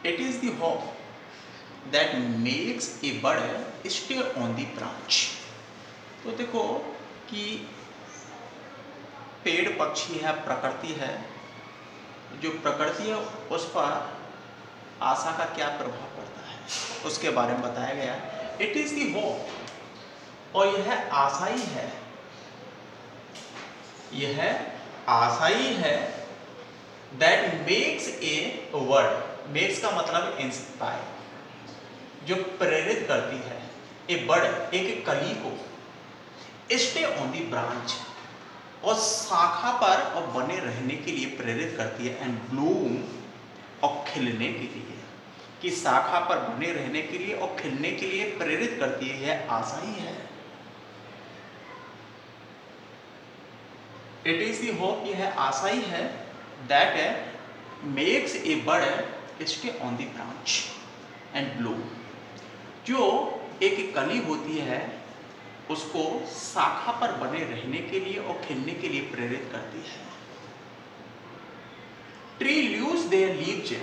It is the hope that makes a bird stay on the branch. तो देखो कि पेड़ पक्षी है, प्रकृति है, जो प्रकृति है उस पर आशा का क्या प्रभाव पड़ता है उसके बारे में बताया गया है। इट इज दी होप, और यह आशा ही है, यह आशा ही है that makes a word, makes का मतलब इंस्पायर, जो प्रेरित करती है, ए बर्ड एक कली को, स्टे ऑन दी ब्रांच, और शाखा पर और बने रहने के लिए प्रेरित करती है, एंड ब्लूम, और खिलने के लिए, कि शाखा पर बने रहने के लिए और खिलने के लिए प्रेरित करती है, यह आशा ही है। इट इज दी होप, यह आशा ही है that makes a bird stay on the branch and Bloom, जो एक कली होती है उसको शाखा पर बने रहने के लिए और खिलने के लिए प्रेरित करती है। ट्री लूज देयर लीव्स,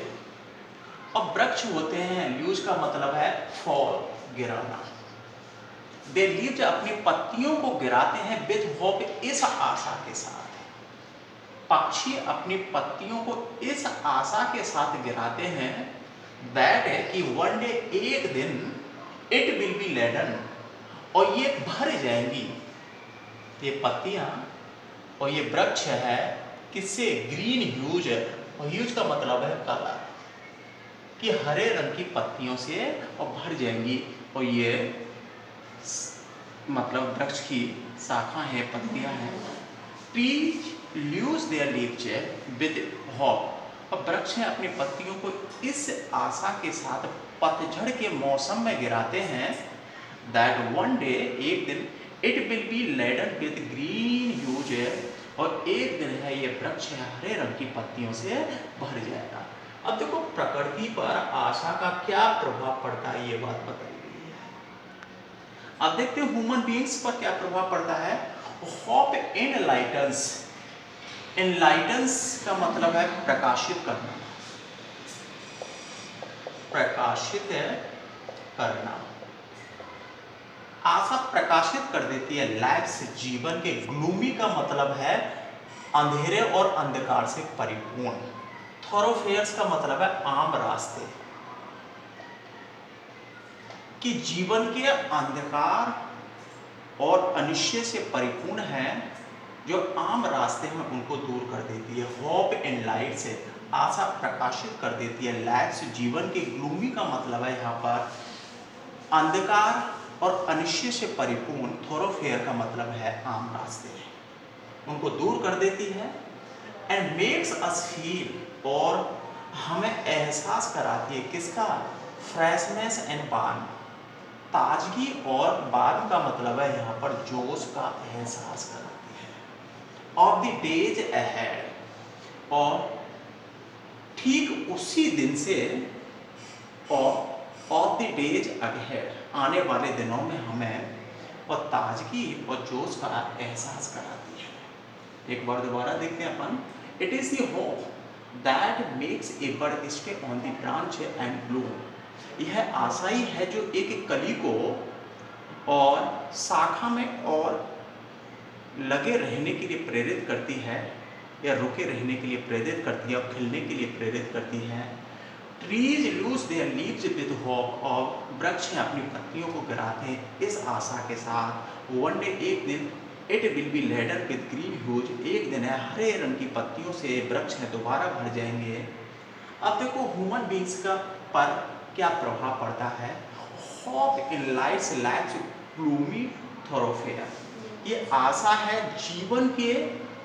और वृक्ष होते हैं, लूज का मतलब है फॉल, गिराना, देयर लीव्स अपनी पत्तियों को गिराते हैं, विद होप, इस आशा के साथ। पक्षी अपनी पत्तियों को इस आशा के साथ गिराते हैं दैट है कि वन डे, एक दिन, इट विल बी लेडन, और ये भर जाएंगी, ये पत्तियां और ये वृक्ष है किससे, ग्रीन ह्यूज, और ह्यूज का मतलब है कलर, कि हरे रंग की पत्तियों से और भर जाएंगी, और ये मतलब वृक्ष की शाखा है, पत्तियां हैं। Trees lose their leaves with hope, और वृक्ष है अपनी पत्तियों को इस आशा के साथ पतझड़ के मौसम में गिराते हैं दैट वन डे, एक दिन, it will be laden with green hues, और एक दिन है ये वृक्ष है हरे रंग की पत्तियों से भर जाएगा। अब देखो प्रकृति पर आशा का क्या प्रभाव पड़ता है, ये बात बताई गई है। अब देखते हैं ह्यूमन बीइंग्स पर क्या प्रभाव पड़ता है। होप एनलाइटन्स, एनलाइटन्स का मतलब है प्रकाशित करना, प्रकाशित करना, आशा प्रकाशित कर देती है, लाइफ्स, जीवन के, ग्लूमी का मतलब है अंधेरे और अंधकार से परिपूर्ण, थॉरोफेयर्स का मतलब है आम रास्ते, कि जीवन के अंधकार और अनिश्चय से परिपूर्ण है, जो आम रास्ते हैं उनको दूर कर देती है। होप एंड लाइट से आशा प्रकाशित कर देती है, लाइट्स, जीवन के, ग्लूमी का मतलब है यहाँ पर अंधकार और अनिश्चय से परिपूर्ण, थोरोफेयर का मतलब है आम रास्ते, उनको दूर कर देती है। एंड मेक्स अस फील, और हमें एहसास कराती है किसका, फ्रेशनेस एंड बार्न, ताजगी, और बार्न का मतलब है यहाँ पर जोश का एहसास कराती है। ऑफ द डेज अहेड, और ठीक उसी दिन से, और ऑफ द डेज अहेड, आने वाले दिनों में हमें और ताजगी और जोश का एहसास कराती है। एक बार दोबारा देखते हैं अपन। It is the hope that makes a bird stay on the branch and bloom, यह आशा ही है जो एक कली को और शाखा में और लगे रहने के लिए प्रेरित करती है, या रुके रहने के लिए प्रेरित करती है, और खिलने के लिए प्रेरित करती है। Trees lose their leaves with hope, और वृक्ष अपनी पत्तियों को गिराते हैं इस आशा के साथ, वन डे, एक दिन, it will be laden with green hues, एक दिन है हरे रंग की पत्तियों से वृक्ष है दोबारा भर जाएंगे। अब देखो ह्यूमन बींग्स का पर क्या प्रभाव पड़ता है। Hope in lights life's gloomy thoroughfare, ये आशा है जीवन के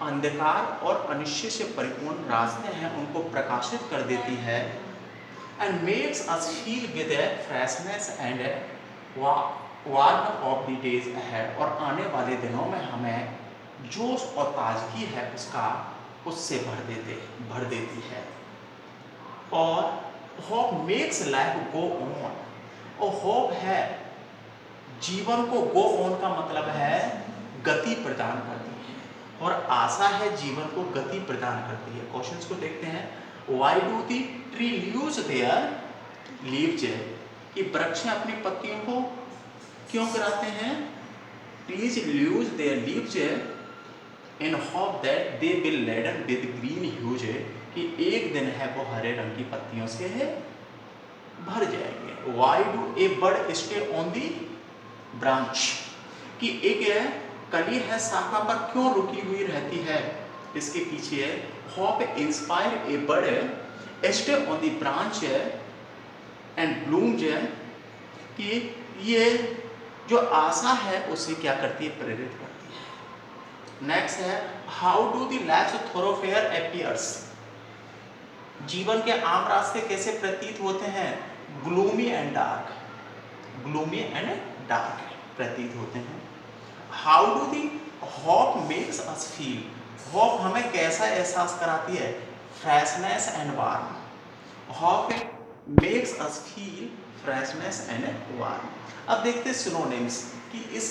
अंधकार और अनिश्चय से परिपूर्ण रास्ते हैं उनको प्रकाशित कर देती है। And makes us feel with freshness and warm of the days ahead, और आने वाले दिनों में हमें जोश और ताजगी है उसका, उससे भर देती है। और hope makes life go on, और होप है जीवन को, गो ऑन का मतलब है गति प्रदान करती है, और आशा है जीवन को गति प्रदान करती है। क्वेश्चंस को देखते हैं। Why do the tree lose their leaves है कि वृक्ष अपनी पत्तियों को क्यों गिराते हैं? Trees lose their leaves in hope that they will laden with green hues कि एक दिन है वो हरे रंग की पत्तियों से भर जाएंगे। Why do a bird stay on the branch कि एक कली है शाखा पर क्यों रुकी हुई रहती है? इसके पीछे है hope inspire a bird stay on the branch and blooms कि ये जो आशा है उसे क्या करती है? प्रेरित करती है। नेक्स्ट है how do the life thoroughfare appears जीवन के आम रास्ते कैसे प्रतीत होते हैं? Gloomy and dark, gloomy and dark प्रतीत होते हैं। How do the hope makes us feel hope हमें कैसा एहसास कराती है? Freshness and warm. Hope makes us feel freshness and warm. अब देखते हैं सिनोनिम्स कि इस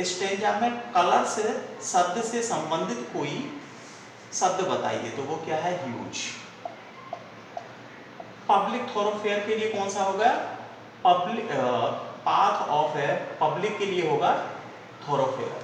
स्टेंजा में कलर से शब्द से संबंधित कोई शब्द बताइए। तो वो क्या है? ह्यूज। पब्लिक थोरोफेयर के लिए कौन सा होगा? पब्लिक पाथ ऑफ है, पब्लिक के लिए होगा थोरोफेयर।